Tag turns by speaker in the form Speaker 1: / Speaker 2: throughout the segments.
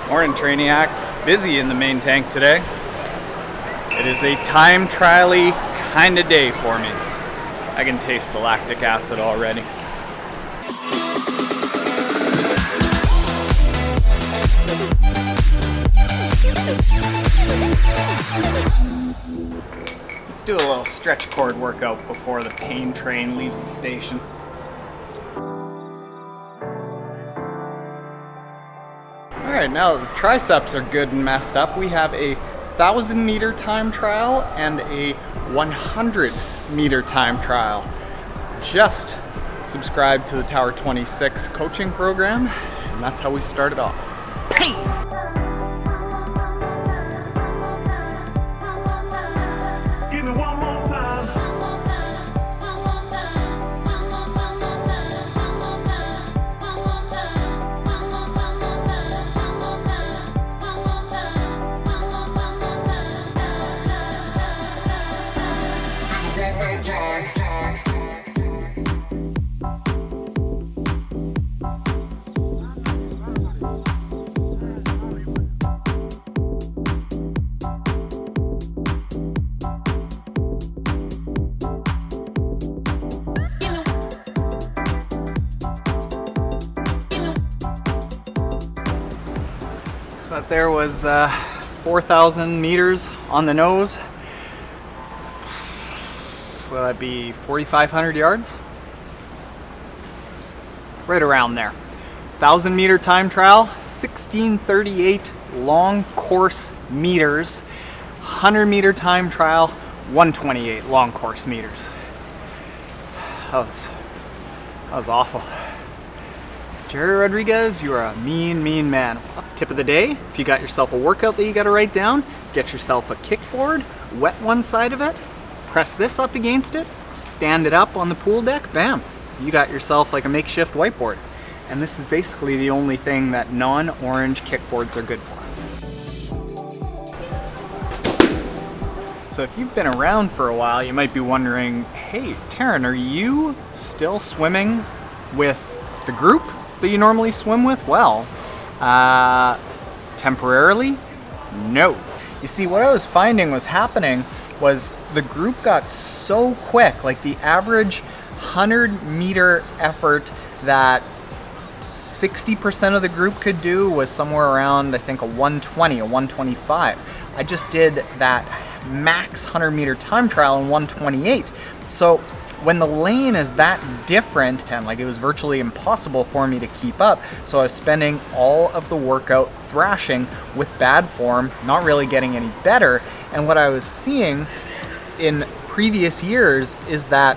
Speaker 1: Morning, Trainiacs. Busy in the main tank today. It is a time trial-y kind of day for me. I can taste the lactic acid already. Let's do a little stretch cord workout before the pain train leaves the station. Alright, now the triceps are good and messed up. We have a 1,000-meter time trial and a 100-meter time trial. Just subscribed to the Tower 26 coaching program, and that's how we started off. Pain! But there was 4,000 meters on the nose. Will that be 4,500 yards? Right around there. 1,000-meter time trial, 1638 long course meters. 100-meter time trial, 128 long course meters. That was awful. Gerry Rodrigues, you are a mean man. Tip of the day, if you got yourself a workout that you gotta write down, get yourself a kickboard, wet one side of it, press this up against it, stand it up on the pool deck, bam, you got yourself like a makeshift whiteboard. And this is basically the only thing that non-orange kickboards are good for. So if you've been around for a while, you might be wondering, hey, Taren, are you still swimming with the group that you normally swim with? Well, temporarily, no. You see, what I was finding was happening was the group got so quick, like the average 100-meter effort that 60% of the group could do was somewhere around, I think, a 120, a 125. I just did that max 100-meter time trial in 128. So when the lane is that different, like it was virtually impossible for me to keep up. So I was spending all of the workout thrashing with bad form, not really getting any better. And what I was seeing in previous years is that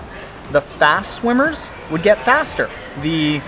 Speaker 1: the fast swimmers would get faster. The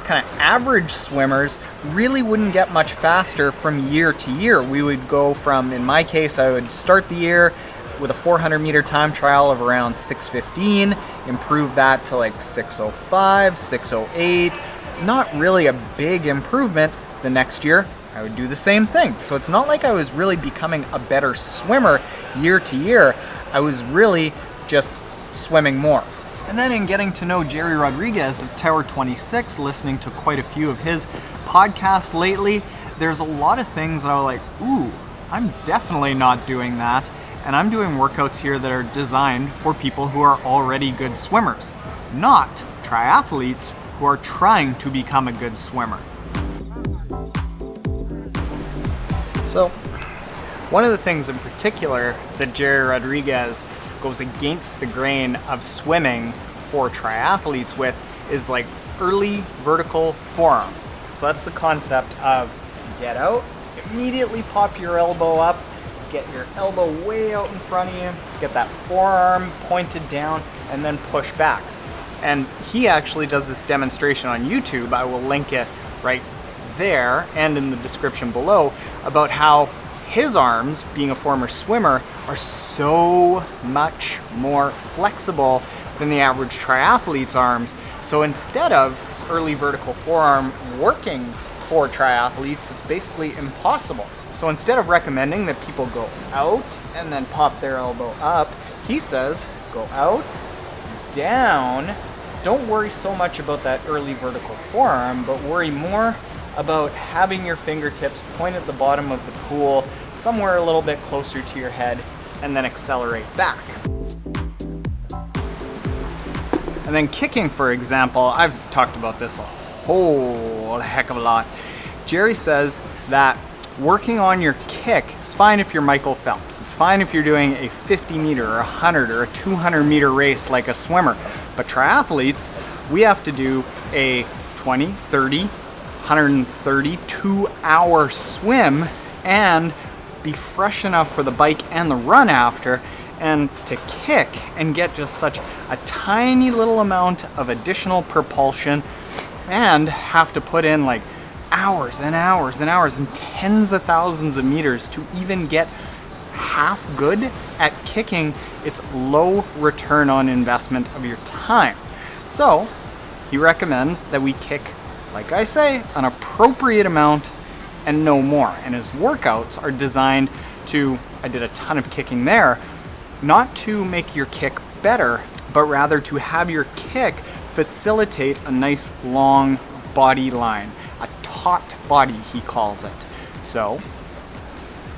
Speaker 1: kind of average swimmers really wouldn't get much faster from year to year. We would go from, in my case, I would start the year with a 400-meter time trial of around 6:15, improve that to like 6:05, 6:08. Not really a big improvement. The next year, I would do the same thing. So it's not like I was really becoming a better swimmer year to year. I was really just swimming more. And then in getting to know Gerry Rodrigues of Tower 26, listening to quite a few of his podcasts lately, there's a lot of things that I was like, ooh, I'm definitely not doing that. And I'm doing workouts here that are designed for people who are already good swimmers, not triathletes who are trying to become a good swimmer. So, one of the things in particular that Gerry Rodrigues goes against the grain of swimming for triathletes with is like early vertical forearm. So that's the concept of get out, immediately pop your elbow up, get your elbow way out in front of you, get that forearm pointed down, and then push back. And he actually does this demonstration on YouTube. I will link it right there and in the description below about how his arms, being a former swimmer, are so much more flexible than the average triathlete's arms. So instead of early vertical forearm working for triathletes, it's basically impossible. So instead of recommending that people go out and then pop their elbow up, he says go out, down. Don't worry so much about that early vertical forearm, but worry more about having your fingertips point at the bottom of the pool, somewhere a little bit closer to your head, and then accelerate back. And then kicking, for example, I've talked about this a whole heck of a lot. Gerry says that working on your kick is fine if you're Michael Phelps. It's fine if you're doing a 50 meter or 100 or a 200 meter race like a swimmer. But triathletes, we have to do a 20, 30, 130, 2-hour swim and be fresh enough for the bike and the run after, and to kick and get just such a tiny little amount of additional propulsion and have to put in like hours and hours and hours and tens of thousands of meters to even get half good at kicking. It's low return on investment of your time. So he recommends that we kick, like I say, an appropriate amount and no more. And his workouts are designed to, I did a ton of kicking there, not to make your kick better, but rather to have your kick facilitate a nice long body line. A taut body, he calls it. So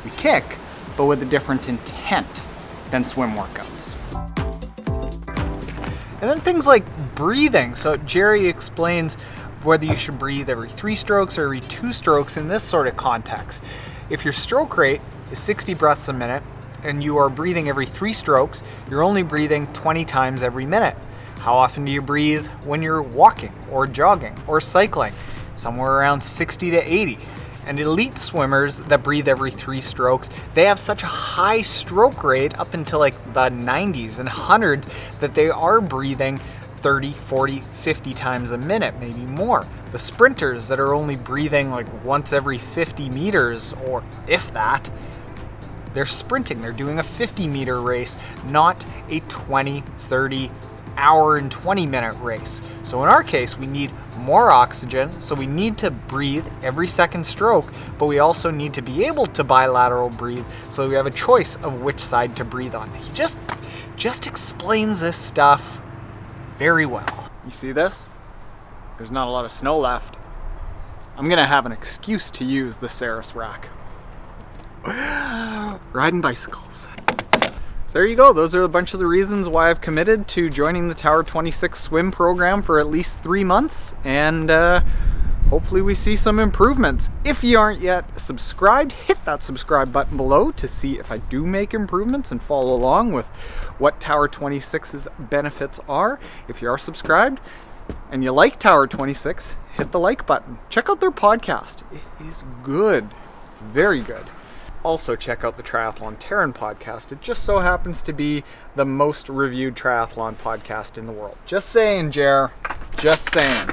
Speaker 1: we kick, but with a different intent than swim workouts. And then things like breathing. So Gerry explains whether you should breathe every 3 strokes or every 2 strokes in this sort of context. If your stroke rate is 60 breaths a minute and you are breathing every 3 strokes, you're only breathing 20 times every minute. How often do you breathe when you're walking or jogging or cycling? Somewhere around 60 to 80. And elite swimmers that breathe every 3 strokes, they have such a high stroke rate up until like the 90s and 100s that they are breathing 30, 40, 50 times a minute, maybe more. The sprinters that are only breathing like once every 50 meters, or if that, they're sprinting. They're doing a 50-meter race, not a 20, 30, hour and 20-minute race. So in our case, we need more oxygen, so we need to breathe every second stroke, but we also need to be able to bilateral breathe, so we have a choice of which side to breathe on. He just explains this stuff very well. You see this? There's not a lot of snow left. I'm gonna have an excuse to use the Saris rack. Riding bicycles. So there you go. Those are a bunch of the reasons why I've committed to joining the Tower 26 swim program for at least 3 months, and hopefully we see some improvements. If you aren't yet subscribed, hit that subscribe button below to see if I do make improvements and follow along with what Tower 26's benefits are. If you are subscribed and you like Tower 26, hit the like button. Check out their podcast. It is good. Very good. Also check out the Triathlon Taren podcast. It just so happens to be the most reviewed triathlon podcast in the world. Just saying, Jer. Just saying.